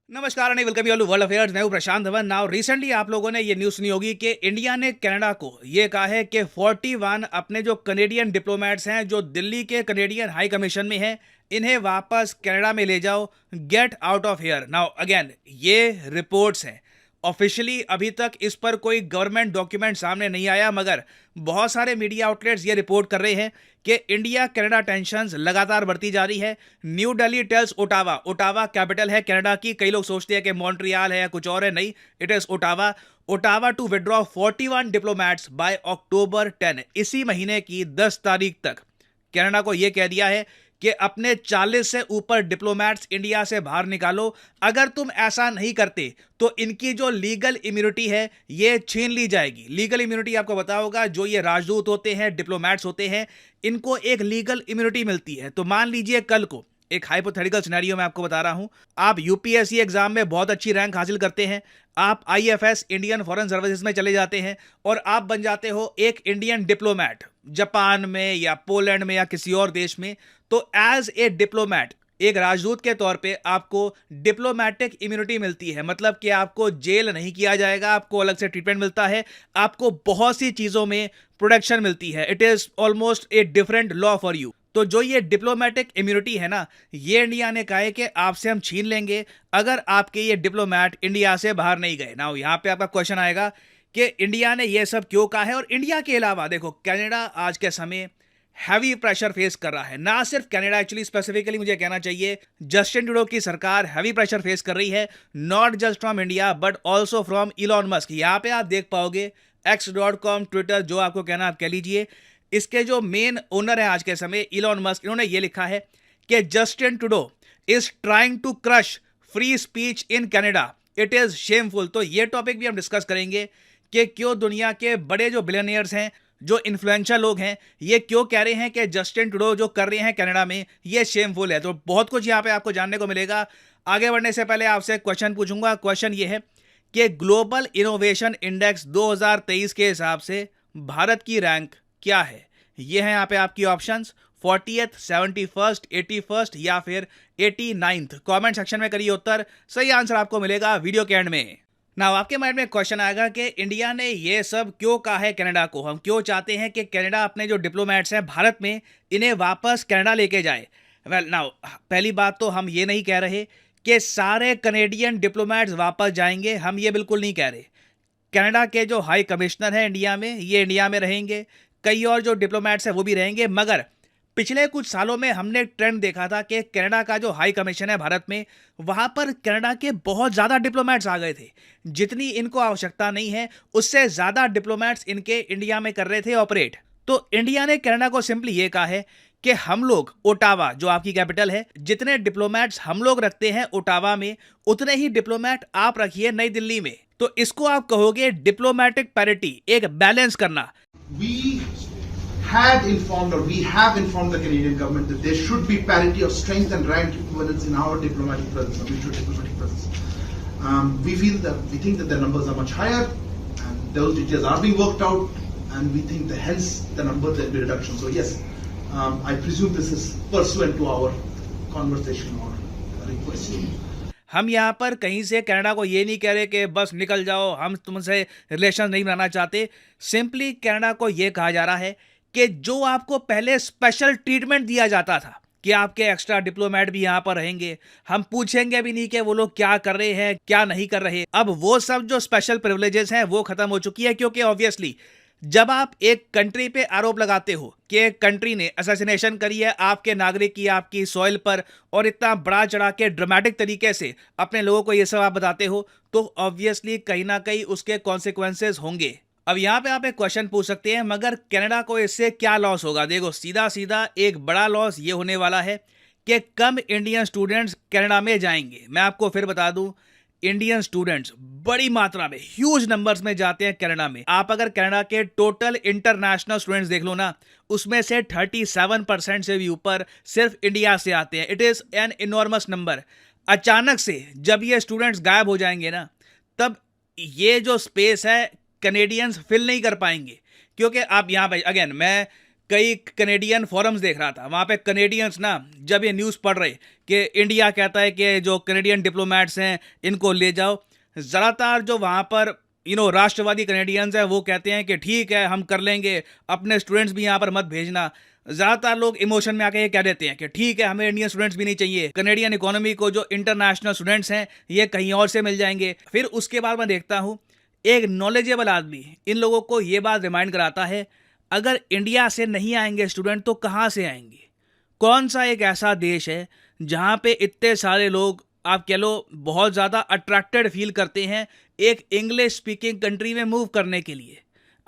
नमस्कार and welcome you all to world affairs. मैं हूं प्रशांत धवन। नाउ रिसेंटली आप लोगों ने ये न्यूज़ सुनी होगी कि इंडिया ने कनाडा को ये कहा है कि 41 अपने जो कनेडियन डिप्लोमेट्स हैं जो दिल्ली के कनेडियन हाई कमीशन में हैं, इन्हें वापस कनाडा में ले जाओ, get out of here. Now again ये रिपोर्ट्स हैं, ऑफिशियली अभी तक इस पर कोई गवर्नमेंट डॉक्यूमेंट सामने नहीं आया, मगर बहुत सारे मीडिया आउटलेट्स ये रिपोर्ट कर रहे हैं कि इंडिया कनाडा टेंशंस लगातार बढ़ती जा रही है। New Delhi tells Ottawa, Ottawa capital है कनाडा की। कई लोग सोचते हैं कि मॉन्ट्रियल है या कुछ और है, नहीं, it is Ottawa. Ottawa to withdraw 41 diplomats by October 10, इसी महीने की 10 तारीख तक कनाडा को यह कह दिया है कि अपने 40 से ऊपर डिप्लोमेट्स इंडिया से बाहर निकालो। अगर तुम ऐसा नहीं करते तो इनकी जो लीगल इम्यूनिटी है ये छीन ली जाएगी। लीगल इम्यूनिटी आपको पता होगा, जो ये राजदूत होते हैं, डिप्लोमेट्स होते हैं, इनको एक लीगल इम्यूनिटी मिलती है। तो मान लीजिए कल को एक हाइपोथेटिकल सिनेरियो मैं आपको बता रहा हूं, आप यूपीएससी एग्जाम में बहुत अच्छी रैंक हासिल करते हैं, आप आईएफएस इंडियन फॉरेन सर्विसेज में चले जाते हैं और आप बन जाते हो एक इंडियन डिप्लोमेट जापान में या पोलैंड में या किसी और देश में। तो एज ए डिप्लोमेट, एक राजदूत के तौर पे आपको डिप्लोमेटिक इम्यूनिटी मिलती है, मतलब कि आपको जेल नहीं किया जाएगा, आपको अलग से ट्रीटमेंट मिलता है, आपको बहुत सी चीजों में प्रोटेक्शन मिलती है। It is almost a different law for you. तो जो ये डिप्लोमेटिक इम्यूनिटी है ना, ये इंडिया ने कहा है कि आपसे हम छीन लेंगे अगर आपके ये डिप्लोमेट इंडिया से बाहर नहीं गए। ना यहाँ पे आपका क्वेश्चन आएगा कि इंडिया ने ये सब क्यों कहा है। और इंडिया के अलावा देखो, कनाडा आज के समय हैवी प्रेशर फेस कर रहा है। ना सिर्फ कनाडा, एक्चुअली स्पेसिफिकली मुझे कहना चाहिए जस्टिन ट्रूडो की सरकार हैवी प्रेशर फेस कर रही है, not just from India but also from Elon Musk. यहाँ पे आप देख पाओगे x.com, ट्विटर, जो आपको कहना आप कह लीजिए, इसके जो मेन ओनर है आज के समय इलॉन मस्क, इन्होंने ये लिखा है कि Justin Trudeau is trying to crush free speech in Canada, it is shameful. तो ये टॉपिक भी हम डिस्कस करेंगे कि क्यों दुनिया के बड़े जो बिलियनियर्स हैं, जो इन्फ्लुएंशियल लोग हैं, ये क्यों कह रहे हैं कि जस्टिन ट्रूडो जो कर रहे हैं कनाडा में ये शेमफुल है। तो बहुत कुछ यहाँ पे आपको जानने को मिलेगा। आगे बढ़ने से पहले आपसे क्वेश्चन पूछूंगा। क्वेश्चन ये है कि ग्लोबल इनोवेशन इंडेक्स 2023 के हिसाब से भारत की रैंक क्या है। ये है यहाँ पे आपकी ऑप्शंस, 40th, 71st, 81st या फिर 89th। कमेंट सेक्शन में करिए उत्तर, सही आंसर आपको मिलेगा वीडियो के एंड में। ना आपके माइंड में क्वेश्चन आएगा कि इंडिया ने ये सब क्यों कहा है कनाडा को, हम क्यों चाहते हैं कि कनाडा अपने जो डिप्लोमेट्स हैं भारत में, इन्हें वापस कनाडा लेके जाए। वेल नाउ, पहली बात तो हम ये नहीं कह रहे कि सारे कनेडियन डिप्लोमेट्स वापस जाएंगे, हम ये बिल्कुल नहीं कह रहे। कनाडा के जो हाई कमिश्नर हैं इंडिया में, ये इंडिया में रहेंगे, कई और जो डिप्लोमेट्स हैं वो भी रहेंगे। मगर पिछले कुछ सालों में हमने ट्रेंड देखा था कि कनाडा का जो हाई कमीशन है भारत में, वहां पर कनाडा के बहुत ज़्यादा डिप्लोमेट्स आ गए थे। जितनी इनको आवश्यकता नहीं है उससे ज़्यादा डिप्लोमेट्स इनके इंडिया में कर रहे थे ऑपरेट। तो इंडिया ने कनाडा को सिंपली ये कहा है कि हम लोग ओटावा, जो आपकी कैपिटल है, जितने डिप्लोमेट्स हम लोग रखते हैं ओटावा में, उतने ही डिप्लोमेट आप रखिए नई दिल्ली में। तो इसको आप कहोगे डिप्लोमेटिक पैरिटी, एक बैलेंस करना। We have informed the Canadian government that there should be parity of strength and rank equivalence in our diplomatic presence, our mutual diplomatic presence. We think that the numbers are much higher, and those details are being worked out, and we think that hence the number there will be reduction. So yes, I presume this is pursuant to our conversation or request. हम यहाँ पर कहीं से Canada को ये नहीं कह रहे कि बस निकल जाओ, हम तुमसे रिलेशन नहीं बनाना चाहते। सिंपली कनाडा को ये कहा जा रहा है कि जो आपको पहले स्पेशल ट्रीटमेंट दिया जाता था कि आपके एक्स्ट्रा डिप्लोमेट भी यहाँ पर रहेंगे, हम पूछेंगे भी नहीं कि वो लोग क्या कर रहे हैं क्या नहीं कर रहे, अब वो सब जो स्पेशल प्रिविलेजेस हैं वो खत्म हो चुकी है। क्योंकि ऑब्वियसली जब आप एक कंट्री पे आरोप लगाते हो कि एक कंट्री ने असैसिनेशन करी है आपके नागरिक की, आपकी सॉइल पर, और इतना बड़ा चढ़ा के ड्रामेटिक तरीके से अपने लोगों को ये सब आप बताते हो, तो ऑब्वियसली कहीं ना कहीं उसके कॉन्सिक्वेंसेस होंगे। अब यहाँ पे आप एक क्वेश्चन पूछ सकते हैं, मगर कनाडा को इससे क्या लॉस होगा। देखो, सीधा सीधा एक बड़ा लॉस ये होने वाला है कि कम इंडियन स्टूडेंट्स कनाडा में जाएंगे। मैं आपको फिर बता दूं, इंडियन स्टूडेंट्स बड़ी मात्रा में, ह्यूज नंबर्स में जाते हैं कनाडा में। आप अगर कनाडा के टोटल इंटरनेशनल स्टूडेंट्स देख लो ना, उसमें से 37% से भी ऊपर सिर्फ इंडिया से आते हैं। It is an enormous number. अचानक से जब ये स्टूडेंट्स गायब हो जाएंगे ना, तब ये जो स्पेस है कनेडियंस फिल नहीं कर पाएंगे। क्योंकि आप यहाँ पे अगेन, मैं कई कनेडियन फोरम्स देख रहा था, वहाँ पे कनेडियंस ना जब ये न्यूज़ पढ़ रहे कि इंडिया कहता है कि जो कनेडियन डिप्लोमेट्स हैं इनको ले जाओ, ज़्यादातर जो वहाँ पर राष्ट्रवादी कनेडियंस हैं वो कहते हैं कि ठीक है हम कर लेंगे, अपने स्टूडेंट्स भी यहाँ पर मत भेजना। ज़्यादातर लोग इमोशन में आके ये कह देते हैं कि ठीक है हमें इंडियन स्टूडेंट्स भी नहीं चाहिए, कनेडियन इकोनॉमी को जो इंटरनेशनल स्टूडेंट्स हैं ये कहीं और से मिल जाएंगे। फिर उसके बाद मैं देखता हूँ एक नॉलेजेबल आदमी इन लोगों को ये बात रिमाइंड कराता है, अगर इंडिया से नहीं आएंगे स्टूडेंट तो कहाँ से आएंगे? कौन सा एक ऐसा देश है जहाँ पे इतने सारे लोग आप कह लो बहुत ज़्यादा अट्रैक्टेड फील करते हैं एक इंग्लिश स्पीकिंग कंट्री में मूव करने के लिए?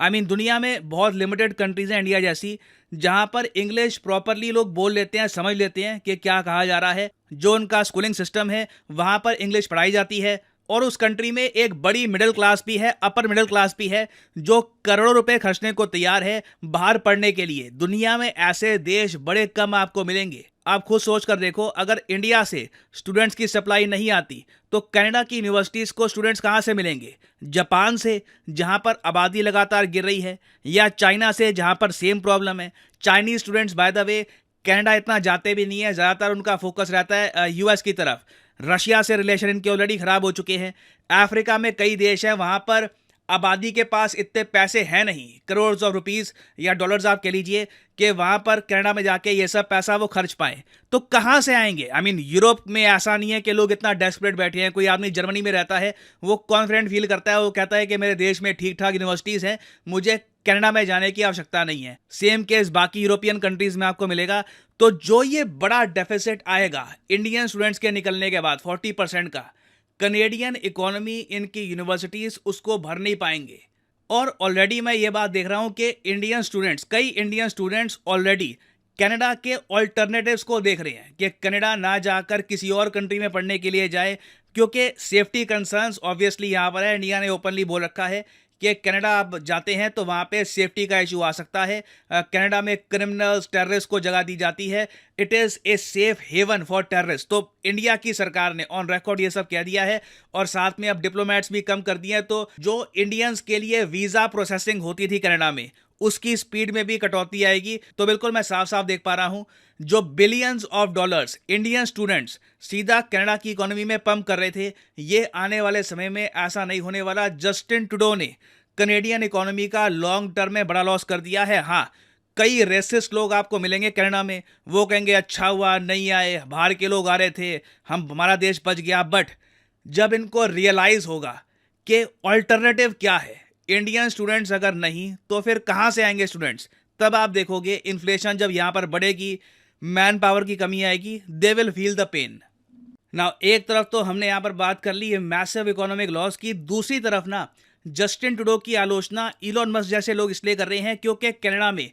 दुनिया में बहुत लिमिटेड कंट्रीज हैं इंडिया जैसी जहाँ पर इंग्लिश प्रॉपरली लोग बोल लेते हैं, समझ लेते हैं कि क्या कहा जा रहा है। जो उनका स्कूलिंग सिस्टम है वहाँ पर इंग्लिश पढ़ाई जाती है और उस कंट्री में एक बड़ी मिडिल क्लास भी है, अपर मिडिल क्लास भी है जो करोड़ों रुपए खर्चने को तैयार है बाहर पढ़ने के लिए। दुनिया में ऐसे देश बड़े कम आपको मिलेंगे। आप खुद सोच कर देखो, अगर इंडिया से स्टूडेंट्स की सप्लाई नहीं आती तो कनाडा की यूनिवर्सिटीज को स्टूडेंट्स कहाँ से मिलेंगे? जापान से जहाँ पर आबादी लगातार गिर रही है, या चाइना से जहाँ पर सेम प्रॉब्लम है। Chinese students by the way Canada इतना जाते भी नहीं है, ज़्यादातर उनका फोकस रहता है यूएस की तरफ। रशिया से रिलेशन इनके ऑलरेडी खराब हो चुके हैं। अफ्रीका में कई देश हैं वहाँ पर आबादी के पास इतने पैसे हैं नहीं, करोड़ ऑफ रुपीस या डॉलर्स आप कह लीजिए, कि वहाँ पर कनाडा में जाके ये सब पैसा वो खर्च पाए। तो कहाँ से आएंगे? यूरोप में ऐसा नहीं है कि लोग इतना डेस्परेट बैठे हैं। कोई आदमी जर्मनी में रहता है, वो कॉन्फिडेंट फील करता है, वो कहता है कि मेरे देश में ठीक ठाक यूनिवर्सिटीज़ हैं, मुझे कनाडा में जाने की आवश्यकता नहीं है। सेम केस बाकी यूरोपियन कंट्रीज में आपको मिलेगा। तो जो ये बड़ा डेफिसिट आएगा इंडियन स्टूडेंट्स के निकलने के बाद 40% का, कनेडियन इकोनॉमी इनकी यूनिवर्सिटीज उसको भर नहीं पाएंगे। और ऑलरेडी मैं ये बात देख रहा हूं कि कई इंडियन स्टूडेंट्स ऑलरेडी कनाडा के ऑल्टरनेटिव्स को देख रहे हैं कि कनाडा ना जाकर किसी और कंट्री में पढ़ने के लिए जाए, क्योंकि सेफ्टी कंसर्न्स ऑब्वियसली यहाँ पर है। इंडिया ने ओपनली बोल रखा है कि कनाडा आप जाते हैं तो वहाँ पे सेफ्टी का इशू आ सकता है। कनाडा में क्रिमिनल्स, टेररिस्ट को जगह दी जाती है। It is a safe haven for terrorist. तो इंडिया की सरकार ने ऑन रिकॉर्ड ये सब कह दिया है और साथ में अब डिप्लोमेट्स भी कम कर दिए हैं। तो जो इंडियंस के लिए वीज़ा प्रोसेसिंग होती थी कनाडा में, उसकी स्पीड में भी कटौती आएगी। तो बिल्कुल मैं साफ साफ देख पा रहा हूं, जो billions of dollars Indian students सीधा कनाडा की इकोनॉमी में पंप कर रहे थे, ये आने वाले समय में ऐसा नहीं होने वाला। जस्टिन ट्रूडो ने कनेडियन इकोनॉमी का लॉन्ग टर्म में बड़ा लॉस कर दिया है। हाँ, कई रेसिस्ट लोग आपको मिलेंगे कनाडा में, वो कहेंगे अच्छा हुआ नहीं आए, बाहर के लोग आ रहे थे, हमारा देश बच गया। बट जब इनको रियलाइज होगा कि ऑल्टरनेटिव क्या है, इंडियन स्टूडेंट्स अगर नहीं तो फिर कहाँ से आएंगे स्टूडेंट्स, तब आप देखोगे इन्फ्लेशन जब यहाँ पर बढ़ेगी, मैन पावर की कमी आएगी, they will feel the pain. Now एक तरफ तो हमने यहाँ पर बात कर ली है मैसिव इकोनॉमिक लॉस की, दूसरी तरफ ना जस्टिन ट्रूडो की आलोचना इलॉन मस्क जैसे लोग इसलिए कर रहे हैं क्योंकि कनाडा में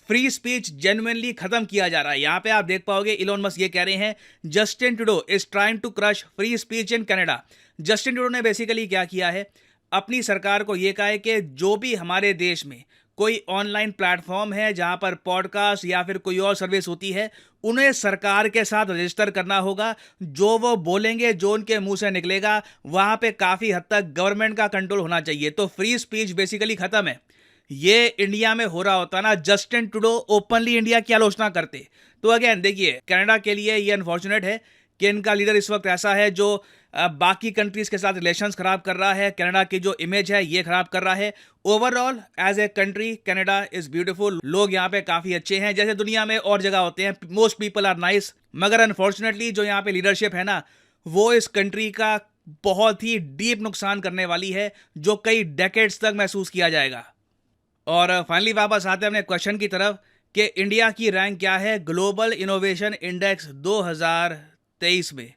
फ्री स्पीच जेन्युइनली खत्म किया जा रहा है। यहाँ पे आप देख पाओगे इलॉन मस्क ये कह रहे हैं Justin Trudeau is trying to crush free speech in Canada. Justin Trudeau ने बेसिकली क्या किया है, अपनी सरकार को ये कहा है कि जो भी हमारे देश में कोई ऑनलाइन प्लेटफॉर्म है जहां पर पॉडकास्ट या फिर कोई और सर्विस होती है, उन्हें सरकार के साथ रजिस्टर करना होगा। जो वो बोलेंगे, जो उनके मुंह से निकलेगा, वहां पे काफ़ी हद तक गवर्नमेंट का कंट्रोल होना चाहिए। तो फ्री स्पीच बेसिकली खत्म है। ये इंडिया में हो रहा होता ना, जस्टिन ट्रूडो ओपनली इंडिया की आलोचना करते। तो अगेन देखिए, कनाडा के लिए ये अनफॉर्चुनेट है कि इनका लीडर इस वक्त ऐसा है जो बाकी कंट्रीज के साथ रिलेशंस खराब कर रहा है, कनाडा की जो इमेज है ये खराब कर रहा है। Overall as a country Canada is beautiful, लोग यहाँ पे काफ़ी अच्छे हैं, जैसे दुनिया में और जगह होते हैं, मोस्ट पीपल आर नाइस। मगर अनफॉर्चुनेटली जो यहाँ पे लीडरशिप है ना, वो इस कंट्री का बहुत ही डीप नुकसान करने वाली है, जो कई डेकेड्स तक महसूस किया जाएगा। और फाइनली वापस आते हैं अपने क्वेश्चन की तरफ कि इंडिया की रैंक क्या है ग्लोबल इनोवेशन इंडेक्स 2023 में।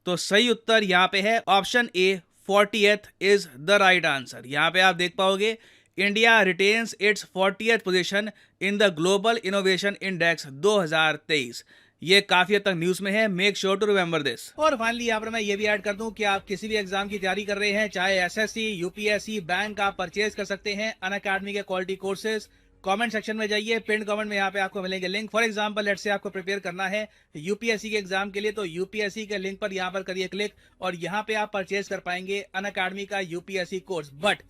तो सही उत्तर यहाँ पे है option A, 40th is the right answer. यहाँ पे आप देख पाओगे India retains its 40th position in the global innovation index 2023। ये काफी हद तक न्यूज में है, make sure to remember this. और फाइनली यहाँ पर मैं ये भी ऐड कर दूं कि आप किसी भी एग्जाम की तैयारी कर रहे हैं, चाहे एसएससी, यूपीएससी, बैंक, आप परचेज कर सकते हैं अनअकैडमी के क्वालिटी कोर्सेज। कमेंट सेक्शन में जाइए, पिन कमेंट में यहाँ पे आपको मिलेंगे link. For example let's say आपको प्रिपेयर करना है यूपीएससी के एग्जाम के लिए, तो यूपीएससी के लिंक पर यहाँ पर करिए क्लिक और यहाँ पे आप परचेज कर पाएंगे अनअकैडमी का यूपीएससी कोर्स। बट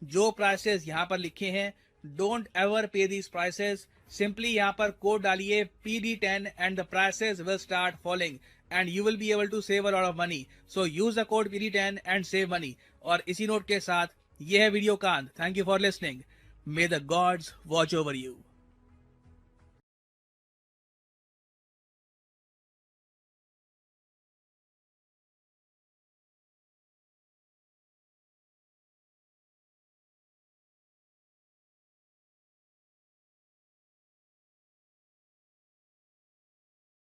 जो प्राइसेस यहाँ पर लिखे हैं, don't ever pay these prices. Simply यहाँ पर कोड डालिए PD10 and the prices will start falling and you will be able to save a lot of money. So use the code PD10 and save money. और इसी note के साथ ये है video का अंत. Thank you for listening. May the gods watch over you.